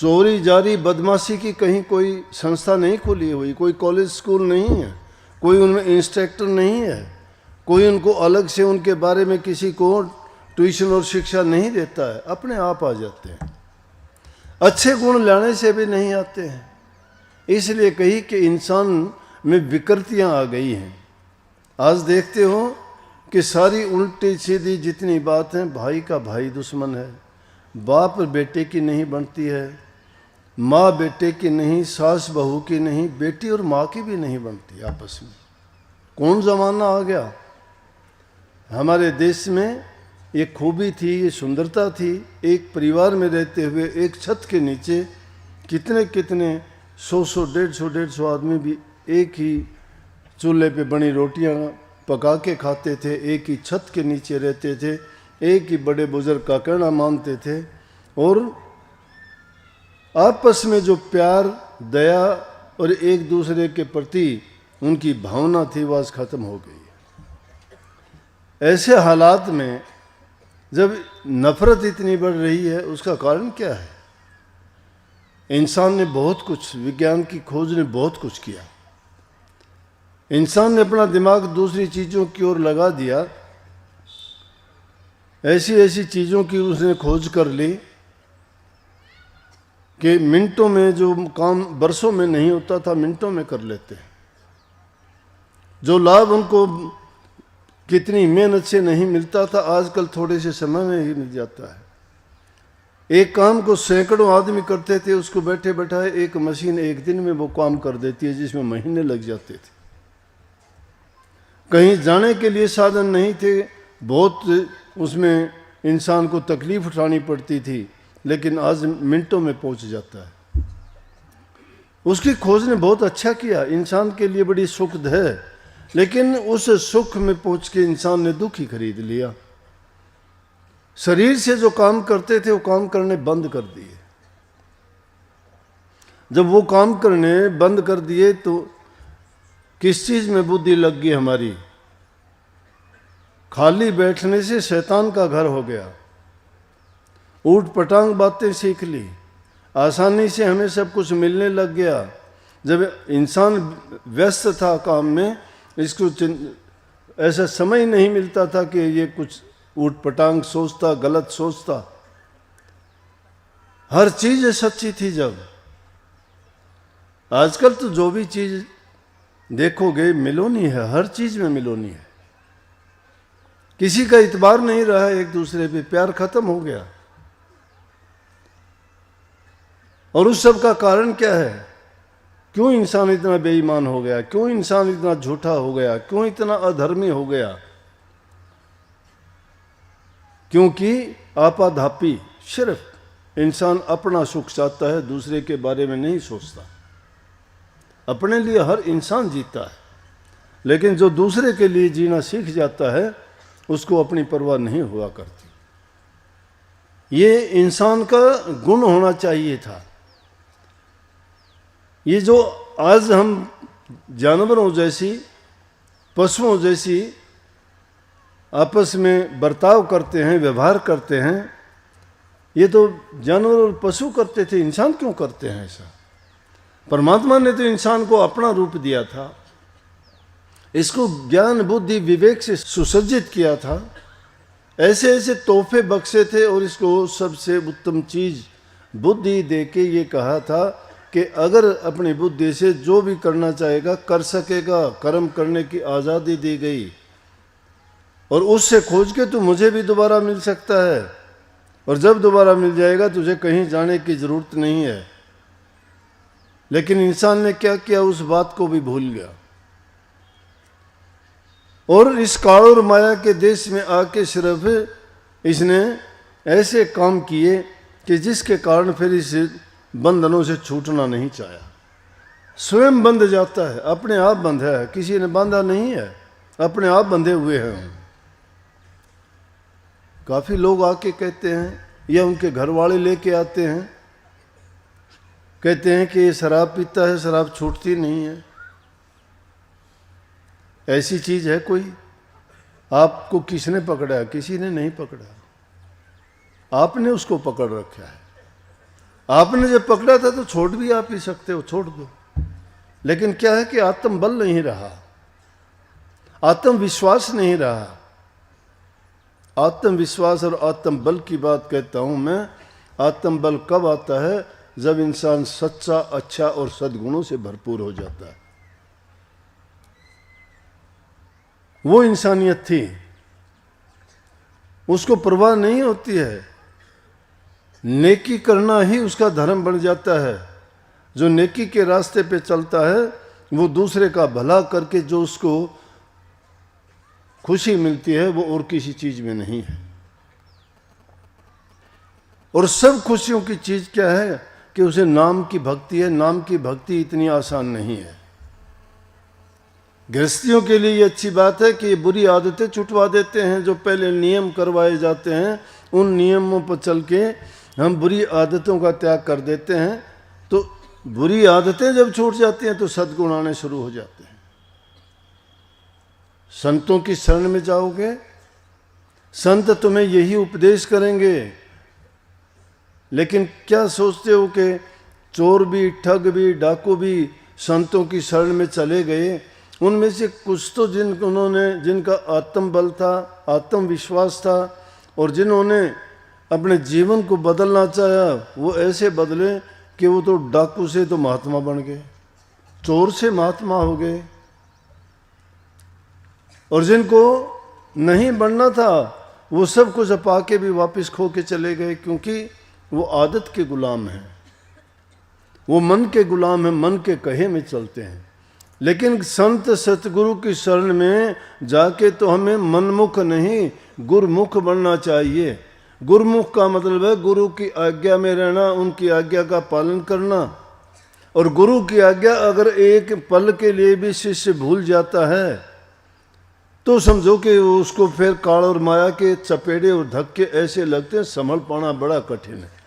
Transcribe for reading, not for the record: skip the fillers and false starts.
चोरी जारी बदमाशी की कहीं कोई संस्था नहीं खुली हुई, कोई कॉलेज स्कूल नहीं है, कोई उनमें इंस्ट्रक्टर नहीं है, कोई उनको अलग से उनके बारे में किसी को ट्यूशन और शिक्षा नहीं देता है, अपने आप आ जाते हैं। अच्छे गुण लाने से भी नहीं आते हैं। इसलिए कही कि इंसान में विकृतियां आ गई हैं। आज देखते हो कि सारी उल्टी सीधी जितनी बात है, भाई का भाई दुश्मन है, बाप बेटे की नहीं बनती है, माँ बेटे की नहीं, सास बहू की नहीं, बेटी और माँ की भी नहीं बनती आपस में। कौन ज़माना आ गया। हमारे देश में ये खूबी थी, ये सुंदरता थी, एक परिवार में रहते हुए एक छत के नीचे कितने कितने 100 150 आदमी भी एक ही चूल्हे पे बनी रोटियां पका के खाते थे, एक ही छत के नीचे रहते थे, एक ही बड़े बुजुर्ग का कहना मानते थे, और आपस में जो प्यार दया और एक दूसरे के प्रति उनकी भावना थी वह आज खत्म हो गई। ऐसे हालात में जब नफरत इतनी बढ़ रही है, उसका कारण क्या है। इंसान ने बहुत कुछ, विज्ञान की खोज ने बहुत कुछ किया, इंसान ने अपना दिमाग दूसरी चीज़ों की ओर लगा दिया, ऐसी ऐसी चीज़ों की उसने खोज कर ली कि मिनटों में जो काम बरसों में नहीं होता था, मिनटों में कर लेते हैं। जो लाभ उनको कितनी मेहनत से नहीं मिलता था, आजकल थोड़े से समय में ही मिल जाता है। एक काम को सैकड़ों आदमी करते थे, उसको बैठे बैठाए एक मशीन एक दिन में वो काम कर देती है जिसमें महीने लग जाते थे। कहीं जाने के लिए साधन नहीं थे, बहुत उसमें इंसान को तकलीफ उठानी पड़ती थी, लेकिन आज मिनटों में पहुंच जाता है। उसकी खोज ने बहुत अच्छा किया, इंसान के लिए बड़ी सुखद है, लेकिन उस सुख में पहुंच के इंसान ने दुख ही खरीद लिया। शरीर से जो काम करते थे वो काम करने बंद कर दिए। जब वो काम करने बंद कर दिए तो किस चीज में बुद्धि लग गई हमारी। खाली बैठने से शैतान का घर हो गया, ऊट पटांग बातें सीख ली, आसानी से हमें सब कुछ मिलने लग गया। जब इंसान व्यस्त था काम में, इसको ऐसा समय नहीं मिलता था कि ये कुछ ऊट पटांग सोचता, गलत सोचता। हर चीज सच्ची थी जब। आजकल तो जो भी चीज देखोगे मिलोनी है, हर चीज में मिलोनी है। किसी का इतबार नहीं रहा एक दूसरे पे, प्यार खत्म हो गया। और उस सब का कारण क्या है? क्यों इंसान इतना बेईमान हो गया, क्यों इंसान इतना झूठा हो गया, क्यों इतना अधर्मी हो गया? क्योंकि आपाधापी, सिर्फ इंसान अपना सुख चाहता है, दूसरे के बारे में नहीं सोचता। अपने लिए हर इंसान जीता है, लेकिन जो दूसरे के लिए जीना सीख जाता है उसको अपनी परवाह नहीं हुआ करती। ये इंसान का गुण होना चाहिए था। ये जो आज हम जानवरों जैसी, पशुओं जैसी आपस में बर्ताव करते हैं, व्यवहार करते हैं, ये तो जानवर और पशु करते थे, इंसान क्यों करते हैं ऐसा? परमात्मा ने तो इंसान को अपना रूप दिया था, इसको ज्ञान बुद्धि विवेक से सुसज्जित किया था, ऐसे ऐसे तोहफे बख्शे थे, और इसको सबसे उत्तम चीज बुद्धि दे के ये कहा था कि अगर अपनी बुद्धि से जो भी करना चाहेगा कर सकेगा, कर्म करने की आज़ादी दी गई, और उससे खोज के तू मुझे भी दोबारा मिल सकता है, और जब दोबारा मिल जाएगा तुझे कहीं जाने की जरूरत नहीं है। लेकिन इंसान ने क्या किया, उस बात को भी भूल गया, और इस काल और माया के देश में आके सिर्फ इसने ऐसे काम किए कि जिसके कारण फिर इस बंधनों से छूटना नहीं चाहा। स्वयं बंध जाता है, अपने आप बंधा है, किसी ने बांधा नहीं है, अपने आप बंधे हुए हैं। काफी लोग आके कहते हैं, या उनके घर वाले लेके आते हैं, कहते हैं कि ये शराब पीता है, शराब छूटती नहीं है। ऐसी चीज है कोई? आपको किसने पकड़ा? किसी ने नहीं पकड़ा, आपने उसको पकड़ रखा है। आपने जब पकड़ा था तो छोड़ भी आप ही सकते हो, छोड़ दो। लेकिन क्या है कि आत्मबल नहीं रहा, आत्मविश्वास नहीं रहा। आत्मविश्वास और आत्मबल की बात कहता हूं मैं। आत्मबल कब आता है? जब इंसान सच्चा, अच्छा और सद्गुणों से भरपूर हो जाता है। वो इंसानियत थी, उसको परवाह नहीं होती है, नेकी करना ही उसका धर्म बन जाता है। जो नेकी के रास्ते पे चलता है वो दूसरे का भला करके जो उसको खुशी मिलती है वो और किसी चीज में नहीं है। और सब खुशियों की चीज क्या है कि उसे नाम की भक्ति है। नाम की भक्ति इतनी आसान नहीं है। गृहस्थियों के लिए ये अच्छी बात है कि ये बुरी आदतें छुटवा देते हैं। जो पहले नियम करवाए जाते हैं उन नियमों पर चल के हम बुरी आदतों का त्याग कर देते हैं। तो बुरी आदतें जब छूट जाती हैं तो सद्गुण आने शुरू हो जाते हैं। संतों की शरण में जाओगे, संत तुम्हें यही उपदेश करेंगे। लेकिन क्या सोचते हो कि चोर भी, ठग भी, डाकू भी संतों की शरण में चले गए? उनमें से कुछ तो जिनका आत्मबल था, आत्मविश्वास था और जिन्होंने अपने जीवन को बदलना चाहा वो ऐसे बदले कि वो तो डाकू से तो महात्मा बन गए, चोर से महात्मा हो गए। और जिनको नहीं बनना था वो सब कुछ पा के भी वापस खो के चले गए, क्योंकि वो आदत के गुलाम हैं, वो मन के गुलाम हैं, मन के कहे में चलते हैं। लेकिन संत सतगुरु की शरण में जाके तो हमें मनमुख नहीं गुरुमुख बनना चाहिए। गुरुमुख का मतलब है गुरु की आज्ञा में रहना, उनकी आज्ञा का पालन करना। और गुरु की आज्ञा अगर एक पल के लिए भी शिष्य भूल जाता है तो समझो कि उसको फिर काल और माया के चपेड़े और धक्के ऐसे लगते हैं, संभल पाना बड़ा कठिन है।